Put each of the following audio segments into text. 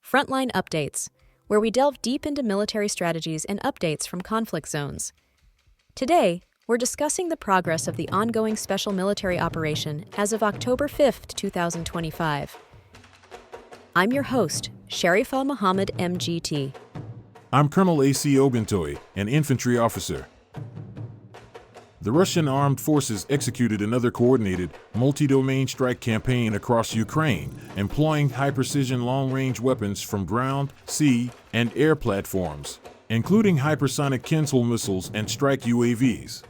Frontline Updates, where we delve deep into military strategies and updates from conflict zones. Today, we're discussing the progress of the ongoing special military operation as of October 5, 2025. I'm your host, Sharifah Mohamed M.G.T. I'm Colonel A.C. Ogontoye, an infantry officer. The Russian armed forces executed another coordinated, multi-domain strike campaign across Ukraine, employing high-precision long-range weapons from ground, sea, and air platforms, including hypersonic Kinzhal missiles and strike UAVs.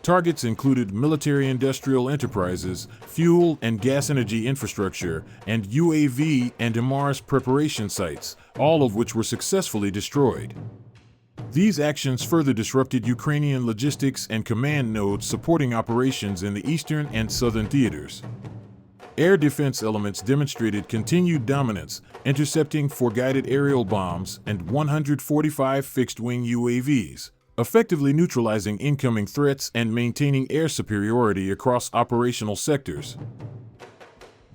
Targets included military-industrial enterprises, fuel and gas energy infrastructure, and UAV and HIMARS preparation sites, all of which were successfully destroyed. These actions further disrupted Ukrainian logistics and command nodes supporting operations in the eastern and southern theaters. Air defense elements demonstrated continued dominance, intercepting 4 guided aerial bombs and 145 fixed-wing UAVs, effectively neutralizing incoming threats and maintaining air superiority across operational sectors.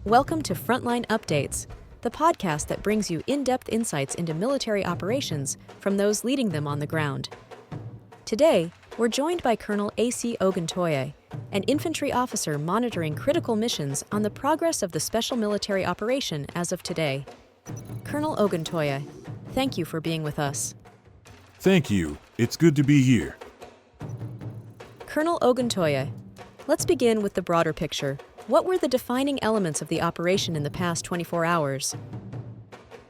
Welcome to Frontline Updates, the podcast that brings you in-depth insights into military operations from those leading them on the ground. Today, we're joined by Colonel A.C. Ogontoye, an infantry officer monitoring critical missions on the progress of the special military operation as of today. Colonel Ogontoye, thank you for being with us. Thank you. It's good to be here. Colonel Ogontoye, let's begin with the broader picture. What were the defining elements of the operation in the past 24 hours?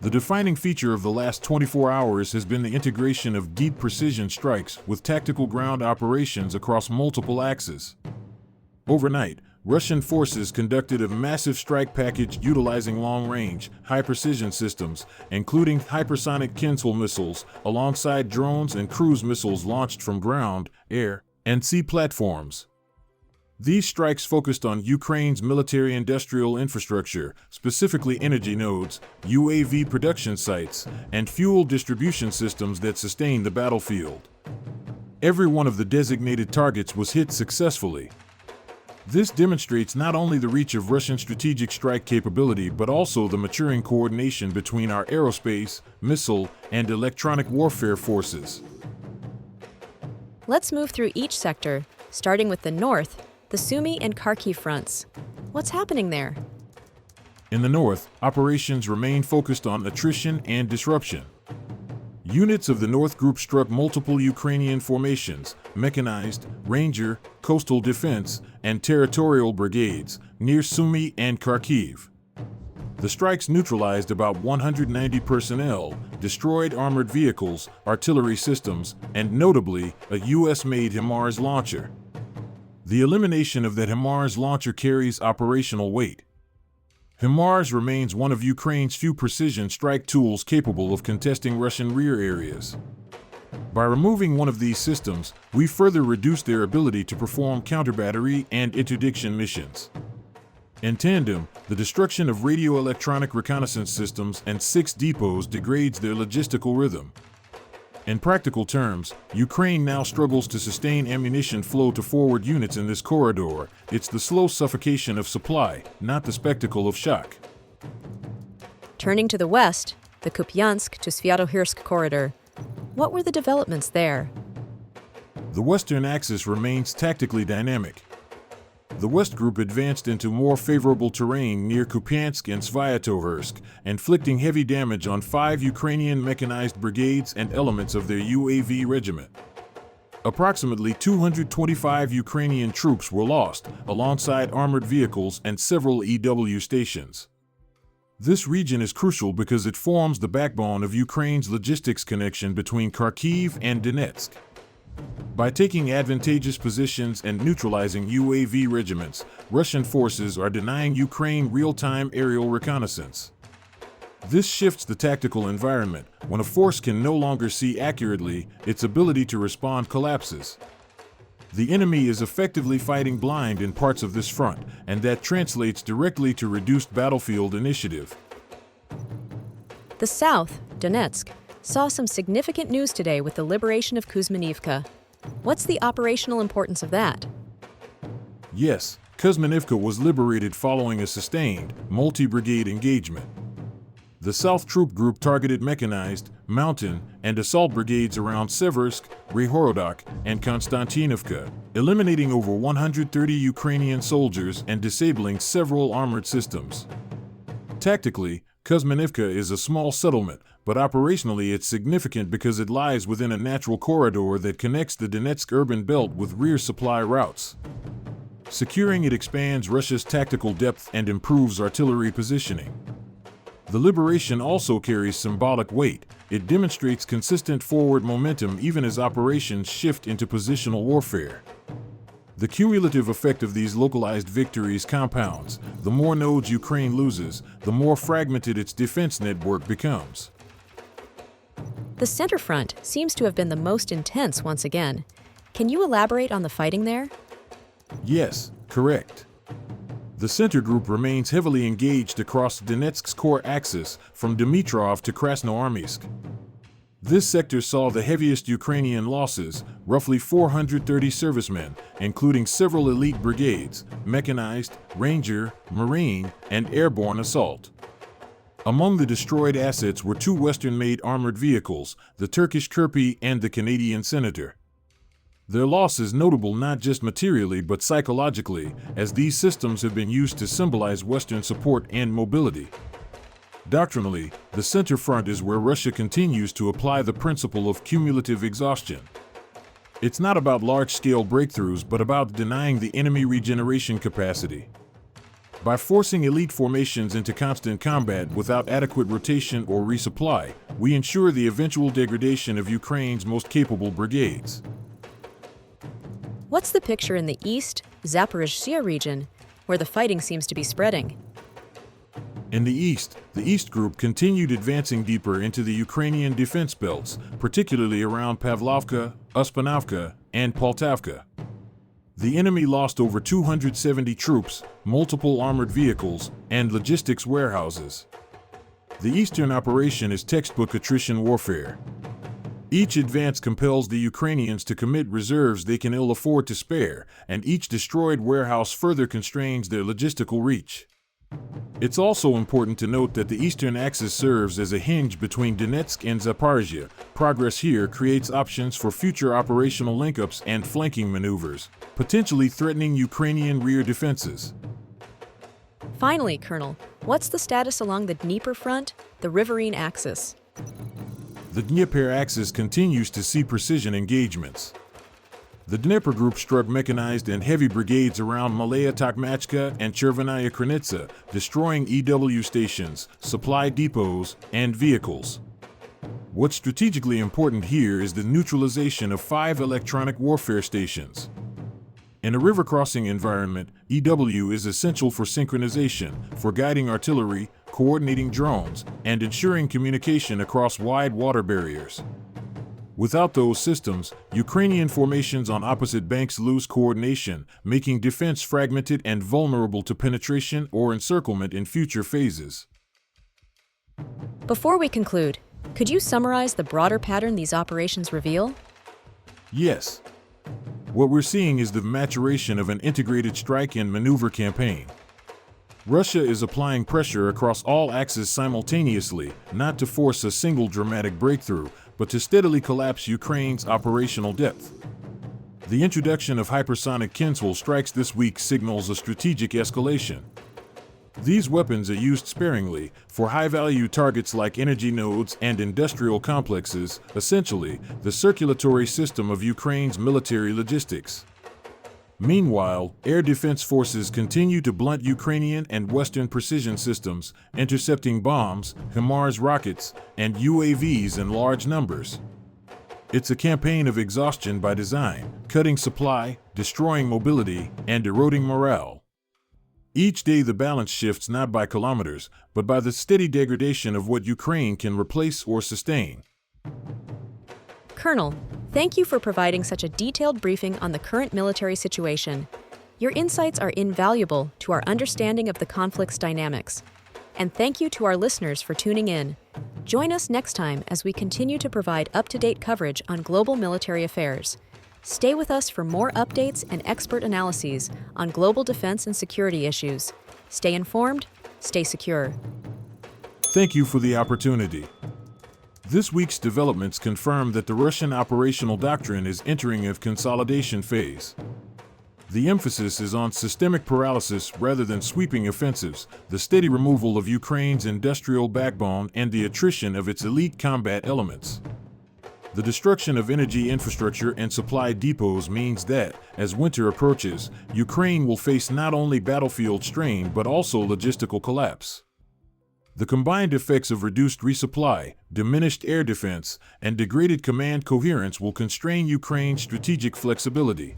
The defining feature of the last 24 hours has been the integration of deep precision strikes with tactical ground operations across multiple axes. Overnight, Russian forces conducted a massive strike package utilizing long-range, high-precision systems, including hypersonic Kinzhal missiles, alongside drones and cruise missiles launched from ground, air, and sea platforms. These strikes focused on Ukraine's military-industrial infrastructure, specifically energy nodes, UAV production sites, and fuel distribution systems that sustain the battlefield. Every one of the designated targets was hit successfully. This demonstrates not only the reach of Russian strategic strike capability but also the maturing coordination between our aerospace, missile, and electronic warfare forces. Let's move through each sector, starting with the north, the Sumy and Kharkiv fronts. What's happening there? In the north, operations remain focused on attrition and disruption. Units of the North Group struck multiple Ukrainian formations, mechanized, ranger, coastal defense, and territorial brigades near Sumy and Kharkiv. The strikes neutralized about 190 personnel, destroyed armored vehicles, artillery systems, and notably, a U.S.-made HIMARS launcher. The elimination of that HIMARS launcher carries operational weight. HIMARS remains one of Ukraine's few precision strike tools capable of contesting Russian rear areas. By removing one of these systems, we further reduce their ability to perform counter-battery and interdiction missions. In tandem, the destruction of radio-electronic reconnaissance systems and 6 depots degrades their logistical rhythm. In practical terms, Ukraine now struggles to sustain ammunition flow to forward units in this corridor. It's the slow suffocation of supply, not the spectacle of shock. Turning to the west, the Kupiansk to Sviatogorsk corridor. What were the developments there? The western axis remains tactically dynamic. The West Group advanced into more favorable terrain near Kupiansk and Sviatogorsk, inflicting heavy damage on 5 Ukrainian mechanized brigades and elements of their UAV regiment. Approximately 225 Ukrainian troops were lost, alongside armored vehicles and several EW stations. This region is crucial because it forms the backbone of Ukraine's logistics connection between Kharkiv and Donetsk. By taking advantageous positions and neutralizing UAV regiments, Russian forces are denying Ukraine real-time aerial reconnaissance. This shifts the tactical environment. When a force can no longer see accurately, its ability to respond collapses. The enemy is effectively fighting blind in parts of this front, and that translates directly to reduced battlefield initiative. The south, Donetsk, saw some significant news today with the liberation of Kuzminivka. What's the operational importance of that? Yes, Kuzminivka was liberated following a sustained, multi-brigade engagement. The South Troop Group targeted mechanized, mountain, and assault brigades around Seversk, Rehorodok, and Konstantinivka, eliminating over 130 Ukrainian soldiers and disabling several armored systems. Tactically, Kuzminivka is a small settlement, but operationally it's significant because it lies within a natural corridor that connects the Donetsk urban belt with rear supply routes. Securing it expands Russia's tactical depth and improves artillery positioning. The liberation also carries symbolic weight. It demonstrates consistent forward momentum even as operations shift into positional warfare. The cumulative effect of these localized victories compounds. The more nodes Ukraine loses, the more fragmented its defense network becomes. The center front seems to have been the most intense once again. Can you elaborate on the fighting there? Yes, correct. The center group remains heavily engaged across Donetsk's core axis, from Dmitrov to Krasnoarmysk. This sector saw the heaviest Ukrainian losses, roughly 430 servicemen, including several elite brigades, mechanized, ranger, marine, and airborne assault. Among the destroyed assets were two Western-made armored vehicles, the Turkish Kirpi and the Canadian Senator. Their loss is notable not just materially but psychologically, as these systems have been used to symbolize Western support and mobility. Doctrinally, the center front is where Russia continues to apply the principle of cumulative exhaustion. It's not about large-scale breakthroughs but about denying the enemy regeneration capacity. By forcing elite formations into constant combat without adequate rotation or resupply, we ensure the eventual degradation of Ukraine's most capable brigades. What's the picture in the east, Zaporizhzhia region, where the fighting seems to be spreading? In the East Group continued advancing deeper into the Ukrainian defense belts, particularly around Pavlovka, Uspanovka, and Poltavka. The enemy lost over 270 troops, multiple armored vehicles, and logistics warehouses. The Eastern operation is textbook attrition warfare. Each advance compels the Ukrainians to commit reserves they can ill afford to spare, and each destroyed warehouse further constrains their logistical reach. It's also important to note that the eastern axis serves as a hinge between Donetsk and Zaporizhzhia. Progress here creates options for future operational linkups and flanking maneuvers, potentially threatening Ukrainian rear defenses. Finally, Colonel, what's the status along the Dnieper front, the riverine axis? The Dnieper axis continues to see precision engagements. The Dnieper Group struck mechanized and heavy brigades around Malaya Tokmachka and Chervenaya Kranitsa, destroying EW stations, supply depots, and vehicles. What's strategically important here is the neutralization of 5 electronic warfare stations. In a river crossing environment, EW is essential for synchronization, for guiding artillery, coordinating drones, and ensuring communication across wide water barriers. Without those systems, Ukrainian formations on opposite banks lose coordination, making defense fragmented and vulnerable to penetration or encirclement in future phases. Before we conclude, could you summarize the broader pattern these operations reveal? Yes. What we're seeing is the maturation of an integrated strike and maneuver campaign. Russia is applying pressure across all axes simultaneously, not to force a single dramatic breakthrough, but to steadily collapse Ukraine's operational depth. The introduction of hypersonic Kinzhal strikes this week signals a strategic escalation. These weapons are used sparingly for high-value targets like energy nodes and industrial complexes, essentially the circulatory system of Ukraine's military logistics. Meanwhile, air defense forces continue to blunt Ukrainian and Western precision systems, intercepting bombs, HIMARS rockets, and UAVs in large numbers. It's a campaign of exhaustion by design, cutting supply, destroying mobility, and eroding morale. Each day the balance shifts not by kilometers, but by the steady degradation of what Ukraine can replace or sustain. Colonel, thank you for providing such a detailed briefing on the current military situation. Your insights are invaluable to our understanding of the conflict's dynamics. And thank you to our listeners for tuning in. Join us next time as we continue to provide up-to-date coverage on global military affairs. Stay with us for more updates and expert analyses on global defense and security issues. Stay informed, stay secure. Thank you for the opportunity. This week's developments confirm that the Russian operational doctrine is entering a consolidation phase. The emphasis is on systemic paralysis rather than sweeping offensives, the steady removal of Ukraine's industrial backbone, and the attrition of its elite combat elements. The destruction of energy infrastructure and supply depots means that, as winter approaches, Ukraine will face not only battlefield strain but also logistical collapse. The combined effects of reduced resupply, diminished air defense, and degraded command coherence will constrain Ukraine's strategic flexibility.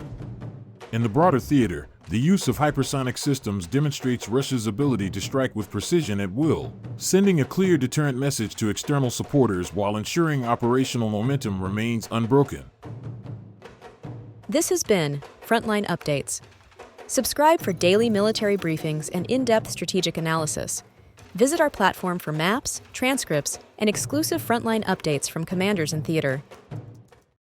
In the broader theater, the use of hypersonic systems demonstrates Russia's ability to strike with precision at will, sending a clear deterrent message to external supporters while ensuring operational momentum remains unbroken. This has been Frontline Updates. Subscribe for daily military briefings and in-depth strategic analysis. Visit our platform for maps, transcripts, and exclusive frontline updates from commanders in theater.